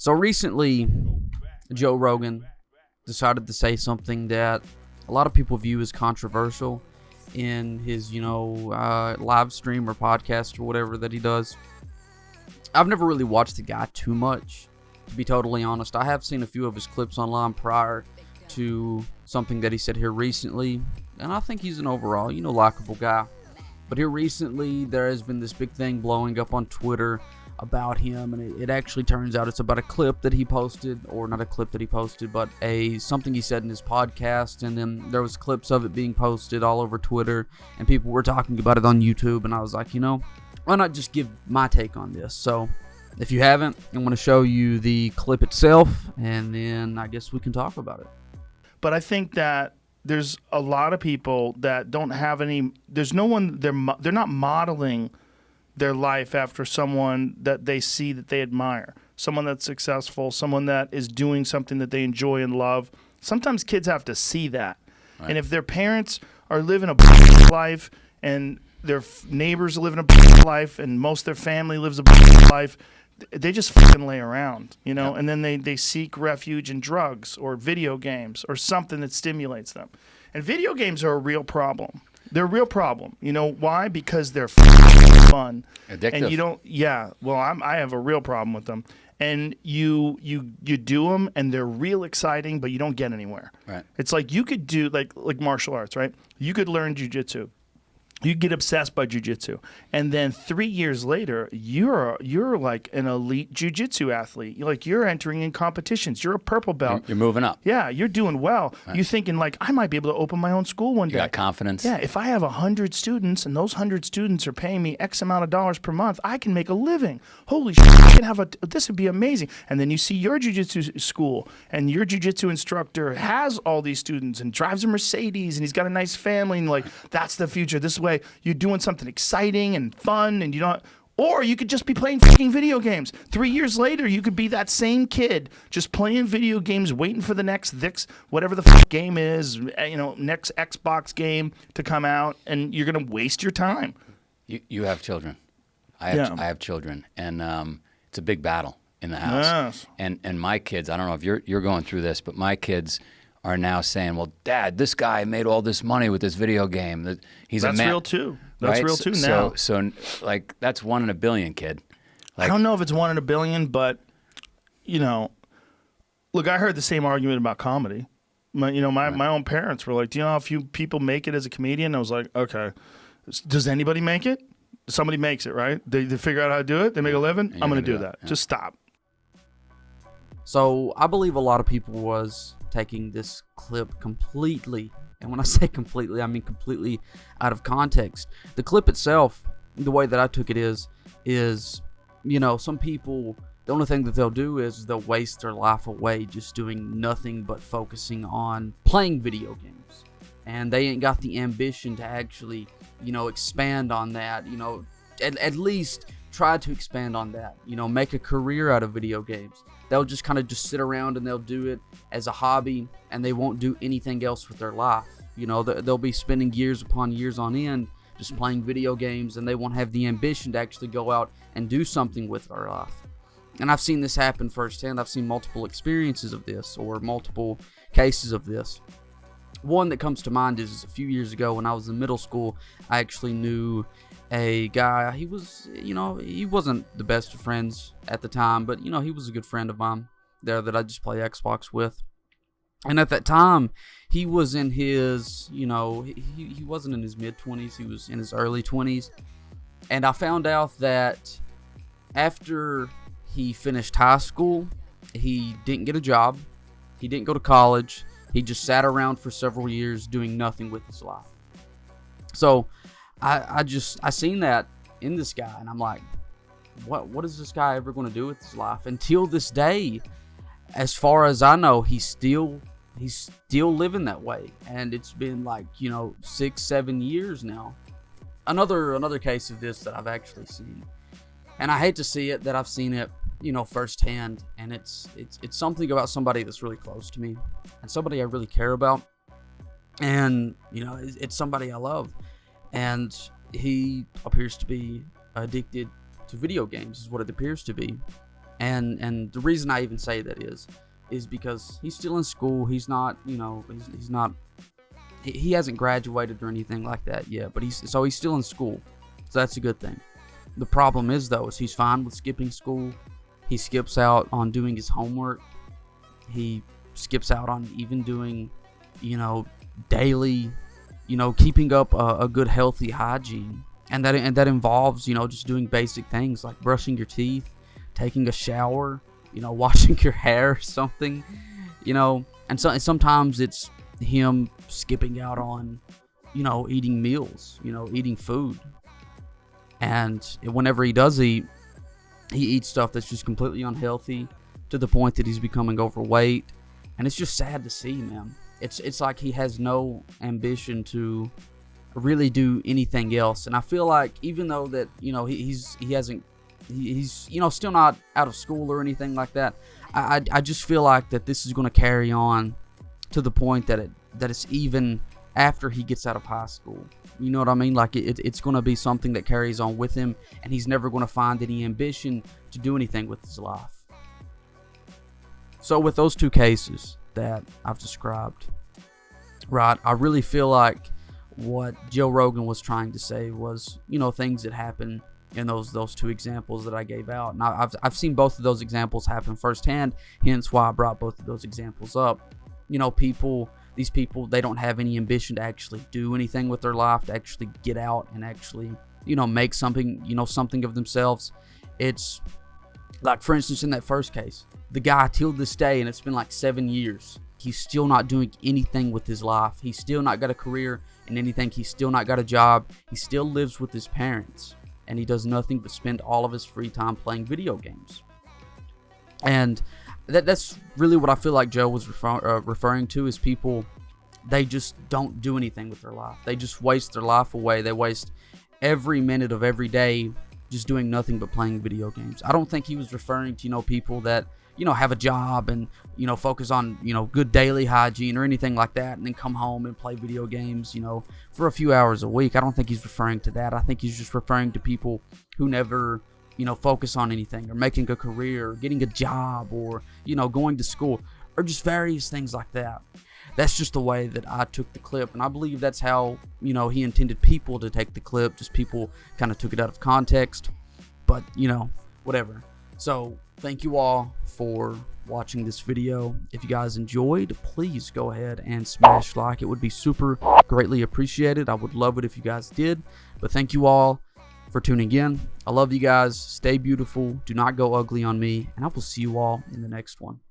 So recently, Joe Rogan decided to say something that a lot of people view as controversial in his, live stream or podcast or whatever that he does. I've never really watched the guy too much, to be totally honest. I have seen a few of his clips online prior to something that he said here recently, and I think he's an overall, likable guy. But here recently, there has been this big thing blowing up on Twitter about him, and it actually turns out it's about a clip that he posted, or not a clip that he posted, but something he said in his podcast, and then there was clips of it being posted all over Twitter, and people were talking about it on YouTube, and I was like, why not just give my take on this? So, if you haven't, I'm going to show you the clip itself, and then I guess we can talk about it. But I think that there's a lot of people that don't have any, there's no one, they're not modeling their life after someone that they see that they admire, someone that's successful, someone that is doing something that they enjoy and love. Sometimes kids have to see that. Right. And if their parents are living a life and their neighbors are living a life and most of their family lives a life, they just fucking lay around, Yep. And then they seek refuge in drugs or video games or something that stimulates them. And video games are a real problem. They're a real problem. You know why? Because they're fun. Addictive. And you don't. Yeah. Well, I have a real problem with them. And you do them, and they're real exciting, but you don't get anywhere. Right. It's like you could do like martial arts, right? You could learn jiu-jitsu. You get obsessed by jiu-jitsu, and then 3 years later, you're like an elite jiu-jitsu athlete. You're entering in competitions. You're a purple belt. You're moving up. Yeah, you're doing well. Right. You're thinking like, I might be able to open my own school one day. You got confidence. Yeah, if I have 100 students and those 100 students are paying me X amount of dollars per month, I can make a living. Holy shit, I can have this would be amazing. And then you see your jiu-jitsu school, and your jiu-jitsu instructor has all these students and drives a Mercedes, and he's got a nice family, and that's the future. This way you're doing something exciting and fun, and you don't. Or you could just be playing fucking video games. 3 years later, you could be that same kid just playing video games, waiting for the next whatever the fuck game is, next Xbox game to come out, and you're gonna waste your time. You have children. I have children, and it's a big battle in the house. Yes. And my kids, I don't know if you're going through this, but my kids are now saying, well, Dad, this guy made all this money with this video game. That's real too. That's right? real too now. So that's 1 in a billion, kid. I don't know if it's 1 in a billion, but look, I heard the same argument about comedy. My own parents were like, do you know how few people make it as a comedian? I was like, okay, does anybody make it? Somebody makes it, right? They figure out how to do it. They make a living. I'm going to do that. Yeah. Just stop. So I believe a lot of people was taking this clip completely, and when I say completely, I mean completely out of context. The clip itself, the way that I took it is some people, the only thing that they'll do is they'll waste their life away just doing nothing but focusing on playing video games, and they ain't got the ambition to actually expand on that, at least try to expand on that, make a career out of video games. They'll just kind of just sit around and they'll do it as a hobby, and they won't do anything else with their life. They'll be spending years upon years on end just playing video games, and they won't have the ambition to actually go out and do something with their life. And I've seen this happen firsthand. I've seen multiple experiences of this, or multiple cases of this. One that comes to mind is a few years ago when I was in middle school. I actually knew a guy. He was, he wasn't the best of friends at the time, but he was a good friend of mine there that I just play Xbox with. And at that time, he was in his, he wasn't in his mid-20s. He was in his early 20s. And I found out that after he finished high school, he didn't get a job. He didn't go to college. He just sat around for several years doing nothing with his life. So I seen that in this guy, and I'm like, what is this guy ever going to do with his life? Until this day, as far as I know, he's still living that way, and it's been 6-7 years now. Another case of this that I've actually seen, and I hate to see it, that I've seen it firsthand, and it's something about somebody that's really close to me, and somebody I really care about, and it's somebody I love. And he appears to be addicted to video games, is what it appears to be. And the reason I even say that is because he's still in school. He's not, he's not, he hasn't graduated or anything like that yet, but he's still in school. So that's a good thing. The problem is, though, is he's fine with skipping school. He skips out on doing his homework. He skips out on even doing, daily, keeping up a good healthy hygiene. And that involves, just doing basic things like brushing your teeth, taking a shower, washing your hair or something, and sometimes it's him skipping out on, eating meals, eating food. And whenever he does eat, he eats stuff that's just completely unhealthy to the point that he's becoming overweight. And it's just sad to see, man. It's like he has no ambition to really do anything else. And I feel like even though that, he's still not out of school or anything like that, I just feel like that this is going to carry on to the point that it's even after he gets out of high school. You know what I mean? Like it's going to be something that carries on with him, and he's never going to find any ambition to do anything with his life. So with those two cases that I've described, right, I really feel like what Joe Rogan was trying to say was, things that happen in those two examples that I gave out. And I've seen both of those examples happen firsthand, hence why I brought both of those examples up. These people, they don't have any ambition to actually do anything with their life, to actually get out and actually, make something, something of themselves. It's like, for instance, in that first case, the guy till this day, and it's been like 7 years, he's still not doing anything with his life. He's still not got a career in anything. He's still not got a job. He still lives with his parents, and he does nothing but spend all of his free time playing video games. And that's really what I feel like Joe was referring to, is people, they just don't do anything with their life. They just waste their life away. They waste every minute of every day just doing nothing but playing video games. I don't think he was referring to, people that, have a job and, focus on, good daily hygiene or anything like that, and then come home and play video games, for a few hours a week. I don't think he's referring to that. I think he's just referring to people who never, focus on anything, or making a career, or getting a job, or, going to school, or just various things like that. That's just the way that I took the clip, and I believe that's how, he intended people to take the clip. Just people kind of took it out of context, but, whatever. So thank you all for watching this video. If you guys enjoyed, please go ahead and smash like. It would be super greatly appreciated. I would love it if you guys did. But thank you all for tuning in. I love you guys. Stay beautiful. Do not go ugly on me, and I will see you all in the next one.